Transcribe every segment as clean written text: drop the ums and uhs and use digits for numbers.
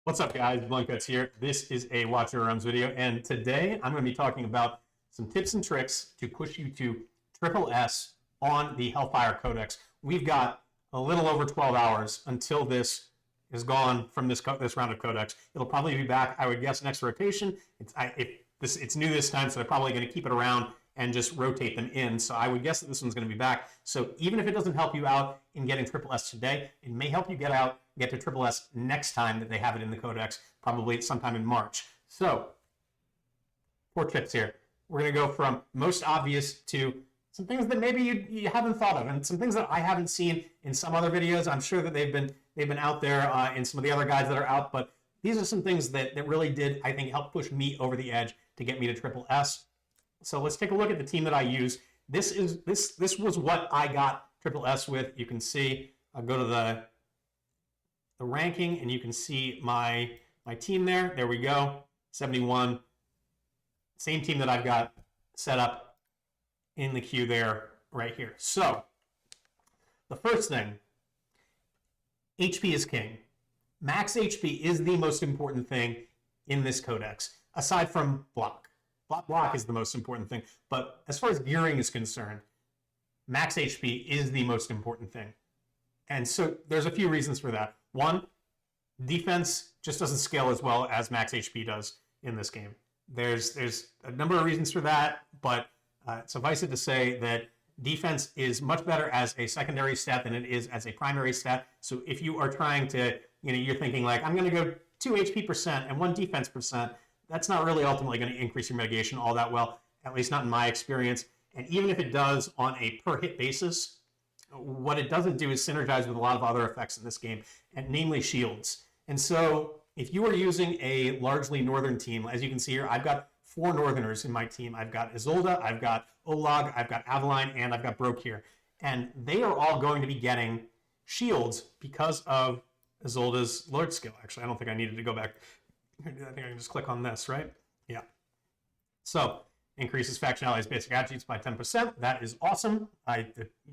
What's up, guys? Bluntcuts here. This is a Watch Your Arms video, and today I'm going to be talking about some tips and tricks to push you to triple S on the Hellfire Codex. We've got a little over 12 hours until this is gone from this round of Codex. It'll probably be back, I would guess, next rotation. It's new this time, so they're probably going to keep it around and just rotate them in. So I would guess that this one's going to be back. So even if it doesn't help you out in getting triple S today, it may help you get to triple S next time that they have it in the Codex, probably sometime in March. So 4 tips here. We're going to go from most obvious to some things that maybe you haven't thought of, and some things that I haven't seen in some other videos. I'm sure that they've been out there in some of the other guides that are out, but these are some things that really did, I think, help push me over the edge to get me to triple S. So let's take a look at the team that I use. This was what I got triple S with. You can see, I'll go to the ranking, and you can see my team there. There we go, 71. Same team that I've got set up in the queue there, right here. So the first thing, HP is king. Max HP is the most important thing in this Codex, aside from block. Block is the most important thing, but as far as gearing is concerned, max HP is the most important thing. And so there's a few reasons for that. One, defense just doesn't scale as well as max HP does in this game. There's a number of reasons for that, but suffice it to say that defense is much better as a secondary stat than it is as a primary stat. So if you are trying to, you're thinking like, I'm going to go 2 HP percent and 1 defense percent, that's not really ultimately going to increase your mitigation all that well, at least not in my experience. And even if it does on a per hit basis, what it doesn't do is synergize with a lot of other effects in this game, and namely shields. And so if you are using a largely northern team, as you can see here, I've got 4 northerners in my team. I've got Isolde, I've got Olag, I've got Aveline, and I've got Broke here. And they are all going to be getting shields because of Isolde's Lord skill. Actually, I don't think I needed to go back. I think I can just click on this, right? Yeah. So increases faction allies' basic attributes by 10%. That is awesome.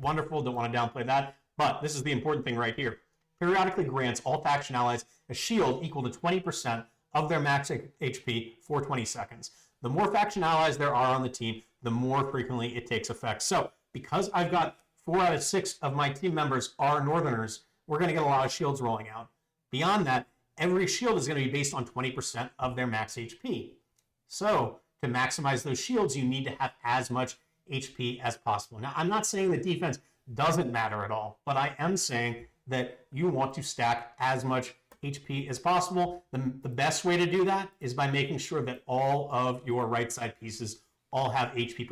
Wonderful. Don't want to downplay that. But this is the important thing right here. Periodically grants all faction allies a shield equal to 20% of their max HP for 20 seconds. The more faction allies there are on the team, the more frequently it takes effect. So because I've got 4 out of 6 of my team members are Northerners, we're going to get a lot of shields rolling out. Beyond that, every shield is going to be based on 20% of their max HP. So to maximize those shields, you need to have as much HP as possible. Now, I'm not saying that defense doesn't matter at all, but I am saying that you want to stack as much HP as possible. The best way to do that is by making sure that all of your right side pieces all have HP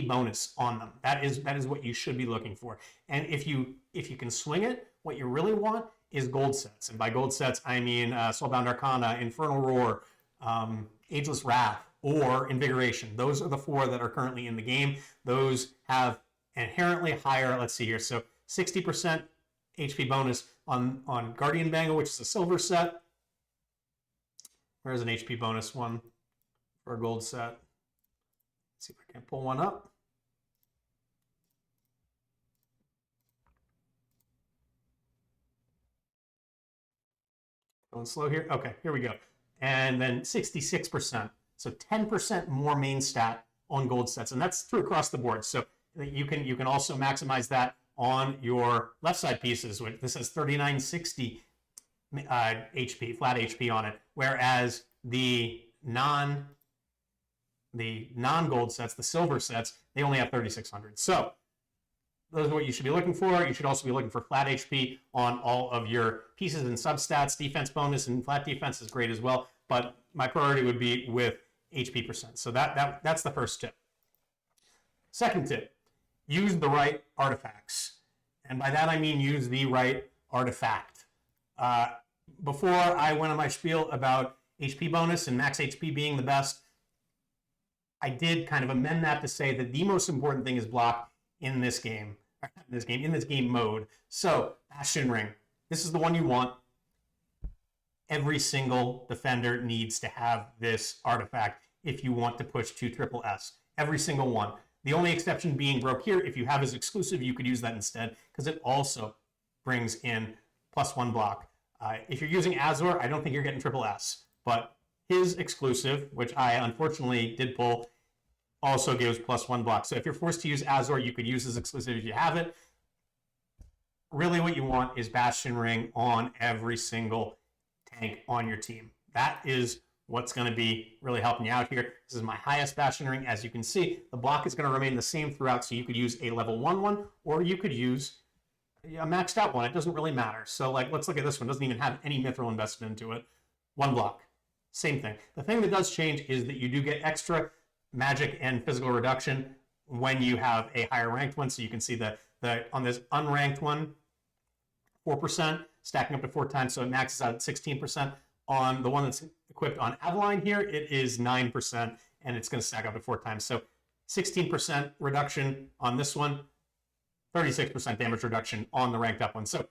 bonus on them. That is what you should be looking for. And if you can swing it, what you really want is gold sets. And by gold sets, I mean Soulbound Arcana, Infernal Roar, Ageless Wrath, or Invigoration. Those are the 4 that are currently in the game. Those have inherently higher, let's see here, so 60% HP bonus on Guardian Bangle, which is a silver set. Where's an HP bonus one for a gold set? Let's see if I can pull one up. Going slow here. Okay, here we go. And then 66%. So 10% more main stat on gold sets. And that's true across the board. So you can also maximize that on your left side pieces. This has 3960 HP, flat HP on it. Whereas the non-gold sets, the silver sets, they only have 3600. So those are what you should be looking for. You should also be looking for flat HP on all of your pieces and substats. Defense bonus and flat defense is great as well, but my priority would be with HP percent. So that's the first tip. Second tip, use the right artifacts. And by that I mean use the right artifact. Before I went on my spiel about HP bonus and max HP being the best, I did kind of amend that to say that the most important thing is block in this game mode. So Bastion Ring, this is the one you want. Every single defender needs to have this artifact if you want to push to triple S. Every single one. The only exception being Broke here. If you have his exclusive, you could use that instead because it also brings in +1 block. If you're using Azor, I don't think you're getting triple S, but his exclusive, which I unfortunately did pull, also gives +1 block. So if you're forced to use Azor, you could use his exclusive if you have it. Really what you want is Bastion Ring on every single tank on your team. That is what's going to be really helping you out here. This is my highest Bastion Ring. As you can see, the block is going to remain the same throughout, so you could use a level 1 one, or you could use a maxed out one. It doesn't really matter. So like, let's look at this one. It doesn't even have any mithril invested into it. 1 block. Same thing. The thing that does change is that you do get extra magic and physical reduction when you have a higher ranked one. So you can see that on this unranked one, 4%, stacking up to 4 times, so it maxes out at 16%. On the one that's equipped on Avaline here, it is 9%, and it's going to stack up to 4 times. So 16% reduction on this one, 36% damage reduction on the ranked up one. So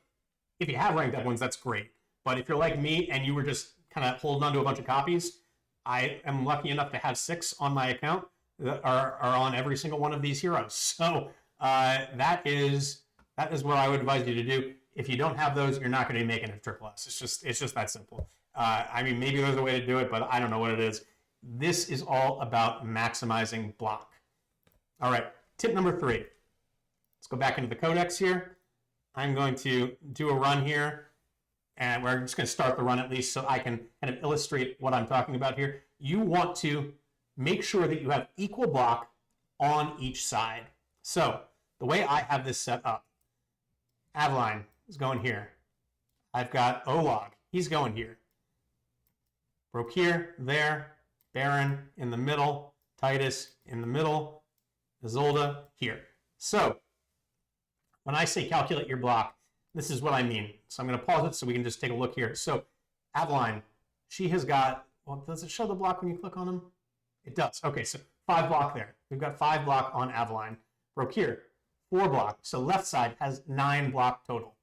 if you have ranked up ones, that's great. But if you're like me and you were just kind of holding on to a bunch of copies, I am lucky enough to have 6 on my account that are on every single one of these heroes. So that is what I would advise you to do. If you don't have those, you're not going to be making a triple S. It's just that simple. I mean, maybe there's a way to do it, but I don't know what it is. This is all about maximizing block. All right, tip number 3. Let's go back into the Codex here. I'm going to do a run here, and we're just going to start the run at least so I can kind of illustrate what I'm talking about here. You want to make sure that you have equal block on each side. So the way I have this set up, Avaline is going here. I've got Olog. He's going here. Brokir there. Baron in the middle. Titus in the middle. Isolde here. So when I say calculate your block, this is what I mean. So I'm going to pause it so we can just take a look here. So Avaline, she has got, well, does it show the block when you click on them? It does. Okay, so 5 block there. We've got 5 block on Avaline. Brokir, 4 block. So left side has 9 block total.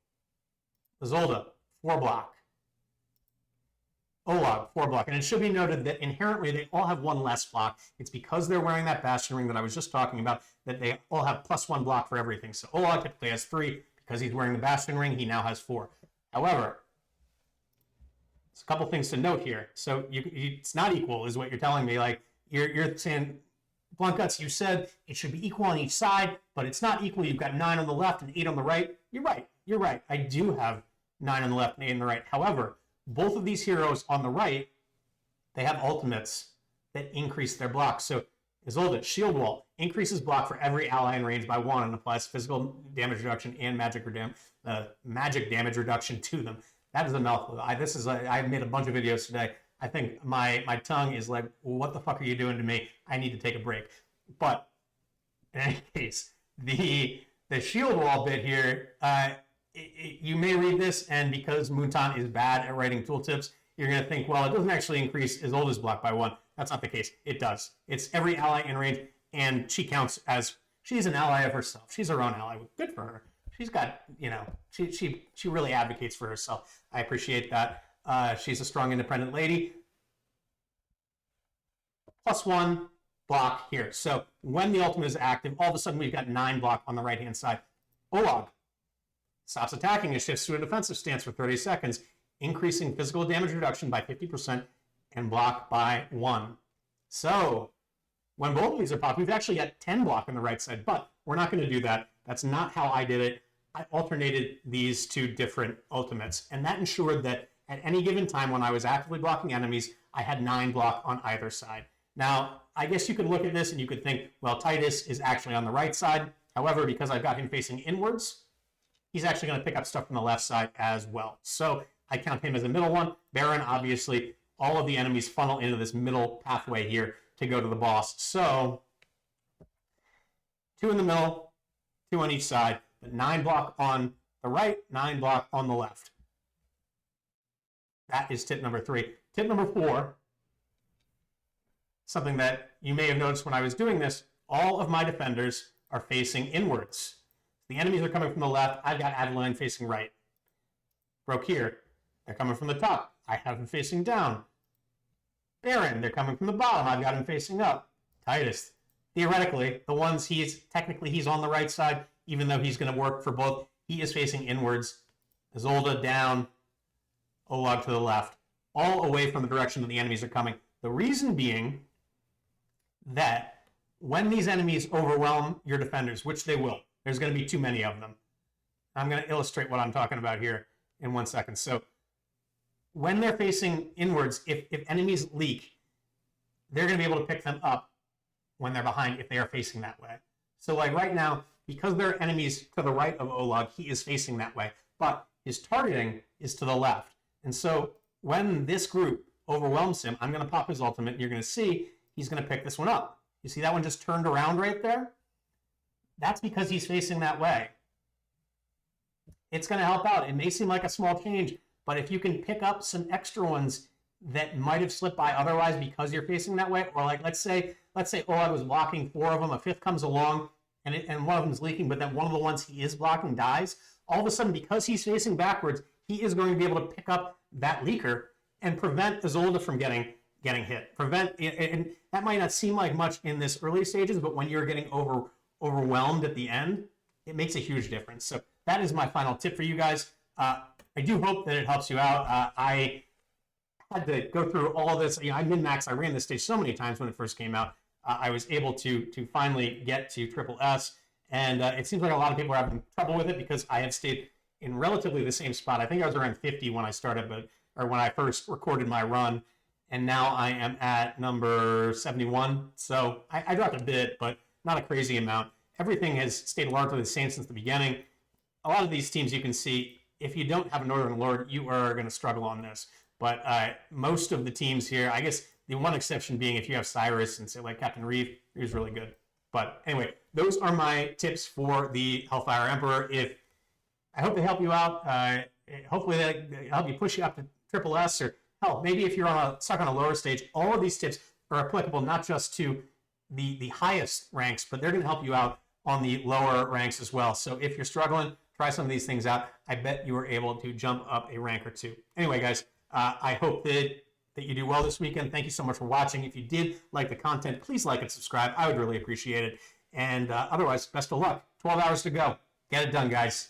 Isolde, 4 block. Olog, 4 block. And it should be noted that inherently they all have 1 less block. It's because they're wearing that Bastion Ring that I was just talking about that they all have +1 block for everything. So Olog typically has 3. Because he's wearing the Bastion Ring, he now has 4. However, there's a couple things to note here. So it's not equal is what you're telling me. Like, you're saying, Blunt Guts, you said it should be equal on each side, but it's not equal. You've got 9 on the left and 8 on the right. You're right. You're right. I do have 9 on the left and 8 on the right. However, both of these heroes on the right, they have ultimates that increase their block. So Isolde, Shield Wall, increases block for every ally in range by 1 and applies physical damage reduction and magic damage reduction to them. That is a mouthful. I made a bunch of videos today. I think my tongue is like, what the fuck are you doing to me? I need to take a break. But in any case, the Shield Wall bit here, you may read this, and because Moonton is bad at writing tooltips, you're going to think, well, it doesn't actually increase Isolde's block by 1. That's not the case. It does. It's every ally in range, and she counts as, she's an ally of herself. She's her own ally. Good for her. She's got, you know, she really advocates for herself. I appreciate that. She's a strong, independent lady. +1 block here. So when the ultimate is active, all of a sudden we've got 9 block on the right-hand side. Olog stops attacking and shifts to a defensive stance for 30 seconds, increasing physical damage reduction by 50% and block by 1. So when both of these are popped, we've actually got 10 block on the right side, but we're not going to do that. That's not how I did it. I alternated these 2 different ultimates, and that ensured that at any given time when I was actively blocking enemies, I had 9 block on either side. Now, I guess you could look at this and you could think, well, Titus is actually on the right side. However, because I've got him facing inwards, he's actually going to pick up stuff from the left side as well. So I count him as a middle one. Baron, obviously, all of the enemies funnel into this middle pathway here to go to the boss. So 2 in the middle, 2 on each side, but 9 block on the right, 9 block on the left. That is tip number 3. Tip number 4, something that you may have noticed when I was doing this, all of my defenders are facing inwards. The enemies are coming from the left. I've got Avaline facing right. Brokir, they're coming from the top. I have him facing down. Baron, they're coming from the bottom. I've got him facing up. Titus, theoretically, the ones he's on the right side, even though he's going to work for both. He is facing inwards. Isolde down. Olag to the left, all away from the direction that the enemies are coming. The reason being that when these enemies overwhelm your defenders, which they will, there's going to be too many of them. I'm going to illustrate what I'm talking about here in 1 second. So when they're facing inwards, if enemies leak, they're going to be able to pick them up when they're behind if they are facing that way. So like right now, because there are enemies to the right of Olag, he is facing that way, but his targeting is to the left. And so when this group overwhelms him, I'm going to pop his ultimate, and you're going to see he's going to pick this one up. You see that one just turned around right there? That's because he's facing that way. It's going to help out. It may seem like a small change, but if you can pick up some extra ones that might have slipped by otherwise because you're facing that way, or like let's say Olag was blocking 4 of them, a 5th comes along and one of them is leaking, but then one of the ones he is blocking dies, all of a sudden because he's facing backwards, he is going to be able to pick up that leaker and prevent Isolde from getting hit. And that might not seem like much in this early stages, but when you're getting overwhelmed at the end, it makes a huge difference. So that is my final tip for you guys. I do hope that it helps you out. I had to go through all this. I min-max. I ran this stage so many times when it first came out. I was able to finally get to triple S, and it seems like a lot of people are having trouble with it because I have stayed in relatively the same spot. I think I was around 50 when I started, or when I first recorded my run, and now I am at number 71. So I dropped a bit, but not a crazy amount. Everything has stayed largely the same since the beginning. A lot of these teams you can see, if you don't have a Northern Lord, you are going to struggle on this. But most of the teams here, I guess the one exception being if you have Cyrus and say like Captain Reeve, he's really good. But anyway, those are my tips for the Hellfire Emperor. I hope they help you out. Hopefully they help you push you up to triple S, or hell, maybe if you're stuck on a lower stage, all of these tips are applicable not just to the highest ranks, but they're going to help you out on the lower ranks as well. So if you're struggling, try some of these things out. I bet you were able to jump up a rank or 2. Anyway, guys, I hope that you do well this weekend. Thank you so much for watching. If you did like the content, please like and subscribe. I would really appreciate it. And otherwise, best of luck. 12 hours to go. Get it done, guys.